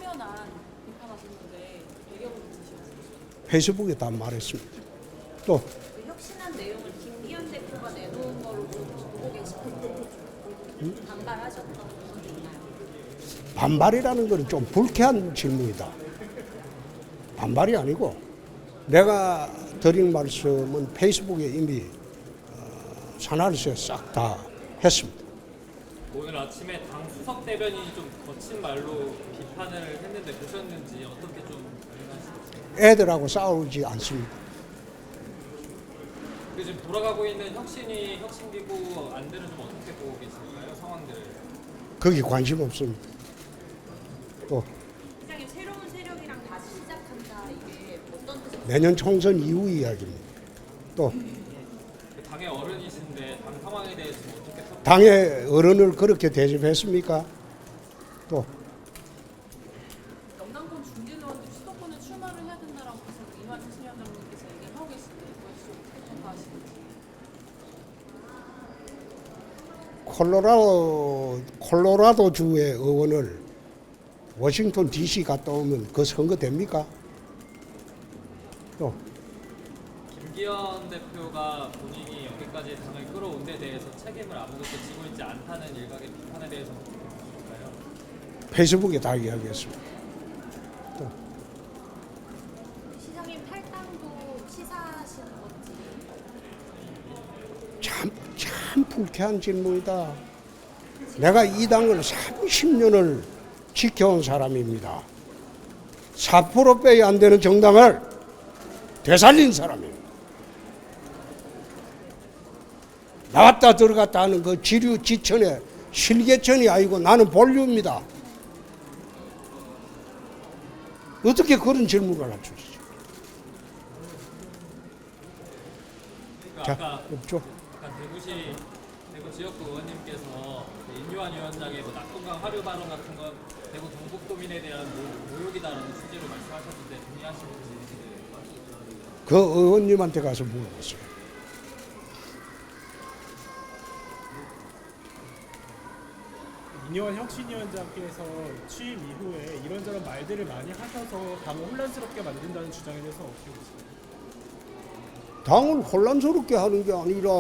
사면한 비판하셨는데 배경은 무엇이었어요? 페이스북에 다 말했습니다. 또 그 혁신한 내용을 김기현 대표가 내놓은 걸로 보고 계시는데 반발하셨던 분이 있나요? 반발이라는 것은 좀 불쾌한 질문이다. 반발이 아니고 내가 드린 말씀은 페이스북에 이미 산하에서 싹 다 했습니다. 오늘 아침에 당 수석 대변인이 좀 거친 말로 비판을 했는데 보셨는지 어떻게 좀 반응하시는지. 애들하고 싸우지 않습니다. 그 지금 돌아가고 있는 혁신기구 안들은 좀 어떻게 보고 계실까요? 상황들을. 거기 관심 없습니다. 또 시장님 새로운 세력이랑 다시 시작한다 이게 어떤 뜻인가요? 내년 총선 이후 이야기입니다. 또 그 당의 어른이신데 당 상황에 대해서 좀 어떻게 평가하세요? 당의 어른을 그렇게 대접했습니까? 또 영남권 중진의원들 수도권에 출마를 해야 된다라고 계속 이완희 신위원장님께서 얘기를 하고 계신데 이걸 좀 평가하시는지. 콜로라도 주의 의원을 워싱턴 DC 갔다 오면 그 선거 됩니까? 또 김기현 대표가 본인이 여기까지 당을 끌어온 데 대해서 책임을 아무것도 지고 있지 않다는 일각의 비판에 대해서 어떻게 보실까요? 페이스북에 다 이야기했습니다. 또 시장님 탈당도 시사하시는 건지. 참 불쾌한 질문이다. 내가 이 당을 30년을 지켜온 사람입니다. 4% 빼야 안 되는 정당을 되살린 사람입니다. 나왔다 들어갔다 하는 그 지류 지천의 실개천이 아니고 나는 본류입니다. 어떻게 그런 질문을 할 수 있어요? 자, 아까 없죠. 대구 지역구 의원님께서 인유한 위원장의 뭐 낙동강 하류 발언 같은 건 대구 경북도민에 대한 모욕이다라는 취지로 말씀하셨는데 동의하시는지. 그 의원님한테 가서 물어보세요. 인요한 혁신위원장께서 취임 이후에 이런저런 말들을 많이 하셔서 당을 혼란스럽게 만든다는 주장에 대해서 어떻게 보세요? 당을 혼란스럽게 하는 게 아니라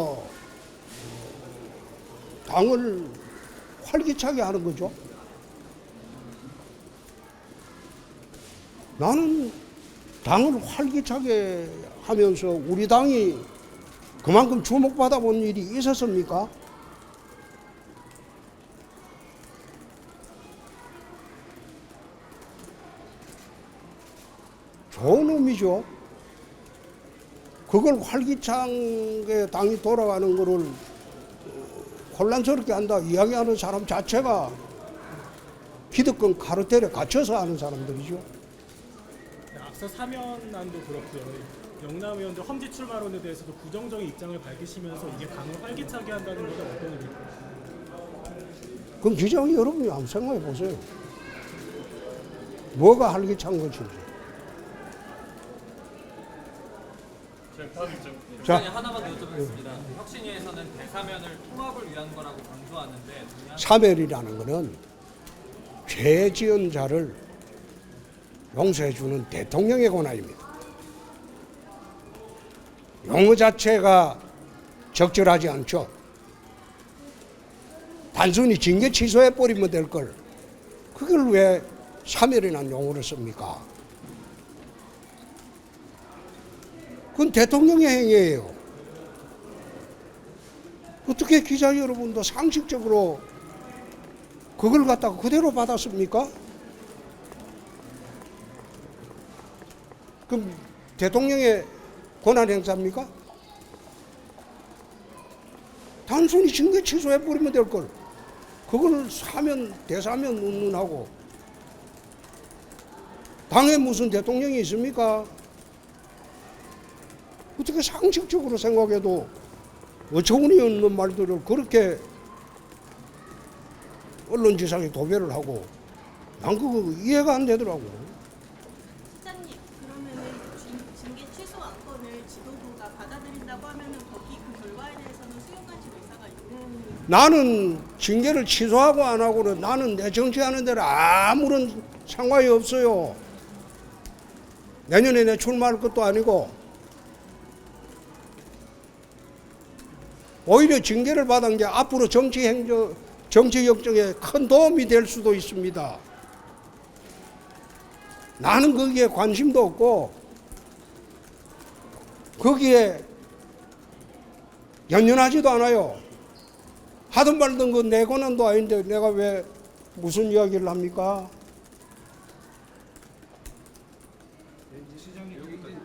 당을 활기차게 하는 거죠. 나는 당을 활기차게 하면서 우리 당이 그만큼 주목받아 본 일이 있었습니까? 좋은 의미죠. 그걸 활기차게 당이 돌아가는 거를 혼란스럽게 한다 이야기하는 사람 자체가 기득권 카르텔에 갇혀서 하는 사람들이죠. 앞서 사면안도 그렇고요. 영남 의원들 험지 출마론에 대해서도 부정적인 입장을 밝히시면서 이게 당을 활기차게 한다는 것은 어떤 의미일까요? 그럼 기자님 여러분이 한번 생각해 보세요. 뭐가 활기찬 것인지. 자, 하나만 더 여쭤보겠습니다. 혁신위에서는 대사면을 통합을 위한 거라고 강조하는데 동의하시나요? 사멸이라는 것은 죄 지은 자를 용서해 주는 대통령의 권한입니다. 용어 자체가 적절하지 않죠. 단순히 징계 취소해 버리면 될 걸 그걸 왜 사멸이라는 용어를 씁니까? 그건 대통령의 행위예요. 어떻게 기자 여러분도 상식적으로 그걸 갖다가 그대로 받았습니까? 그럼 대통령의 권한 행사입니까? 단순히 징계 취소해 버리면 될 걸. 그걸 사면 대사면 운운하고 당에 무슨 대통령이 있습니까? 어떻게 상식적으로 생각해도 어처구니 없는 말들을 그렇게 언론지상에 도배를 하고 난 그거 이해가 안 되더라고. 시장님, 그러면은 징계 취소 안건을 지도부가 받아들인다고 하면은 거기 그 결과에 대해서는 수용 관심 의사가 있는 나는 징계를 취소하고 안 하고는 나는 내 정치하는 데는 아무런 상관이 없어요. 내년에 내 출마할 것도 아니고. 오히려 징계를 받은 게 앞으로 정치 역정에 큰 도움이 될 수도 있습니다. 나는 거기에 관심도 없고 거기에 연연하지도 않아요. 하든 말든 그 내 권한도 아닌데 내가 왜 무슨 이야기를 합니까? 시장님 여기까지.